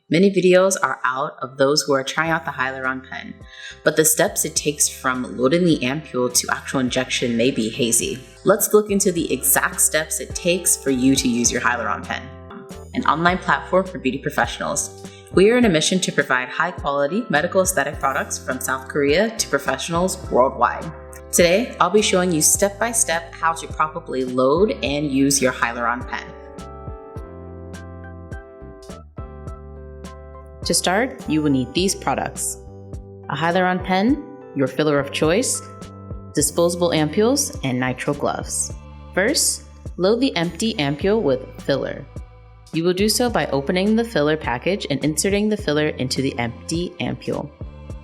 Many videos are out of those who are trying out the Hyaluron Pen, but the steps it takes from loading the ampule to actual injection may be hazy. Let's look into the exact steps it takes for you to use your Hyaluron Pen, an online platform for beauty professionals. We are on a mission to provide high-quality medical aesthetic products from South Korea to professionals worldwide. Today, I'll be showing you step-by-step how to properly load and use your Hyaluron Pen. To start, you will need these products: a Hyaluron Pen, your filler of choice, disposable ampules, and nitrile gloves. First, load the empty ampule with filler. You will do so by opening the filler package and inserting the filler into the empty ampule.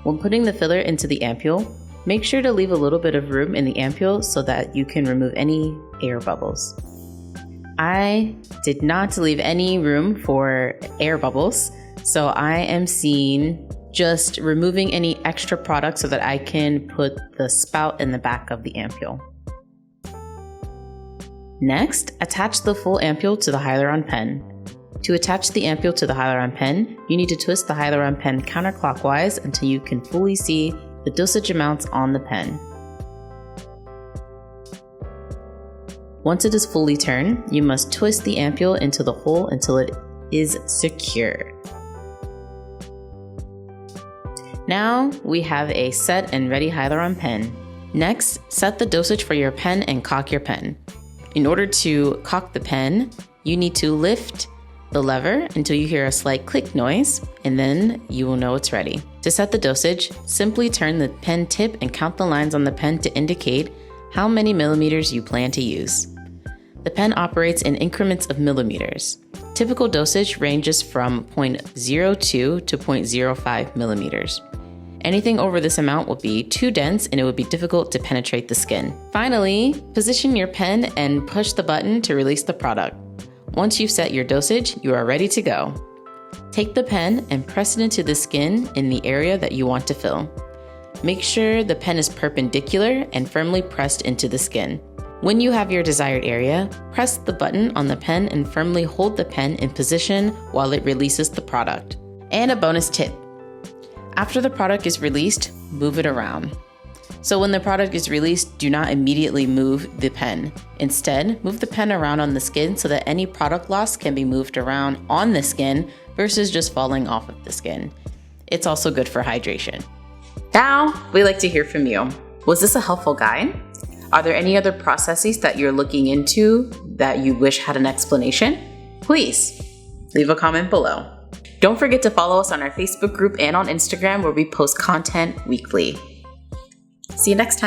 When putting the filler into the ampule, make sure to leave a little bit of room in the ampule so that you can remove any air bubbles. I did not leave any room for air bubbles, so I am just removing any extra product so that I can put the spout in the back of the ampule. Next, attach the full ampule to the Hyaluron Pen. To attach the ampule to the Hyaluron Pen, you need to twist the Hyaluron Pen counterclockwise until you can fully see the dosage amounts on the pen. Once it is fully turned, you must twist the ampule into the hole until it is secure. Now we have a set and ready Hyaluron Pen. Next, set the dosage for your pen and cock your pen. In order to cock the pen, you need to lift the lever until you hear a slight click noise, and then you will know it's ready. To set the dosage, simply turn the pen tip and count the lines on the pen to indicate how many millimeters you plan to use. The pen operates in increments of millimeters. Typical dosage ranges from 0.02 to 0.05 millimeters. Anything over this amount will be too dense and it would be difficult to penetrate the skin. Finally, position your pen and push the button to release the product. Once you've set your dosage, you are ready to go. Take the pen and press it into the skin in the area that you want to fill. Make sure the pen is perpendicular and firmly pressed into the skin. When you have your desired area, press the button on the pen and firmly hold the pen in position while it releases the product. And a bonus tip: after the product is released, move it around. So when the product is released, do not immediately move the pen. Instead, move the pen around on the skin so that any product loss can be moved around on the skin versus just falling off of the skin. It's also good for hydration. Now, we like to hear from you. Was this a helpful guide? Are there any other processes that you're looking into that you wish had an explanation? Please leave a comment below. Don't forget to follow us on our Facebook group and on Instagram, where we post content weekly. See you next time.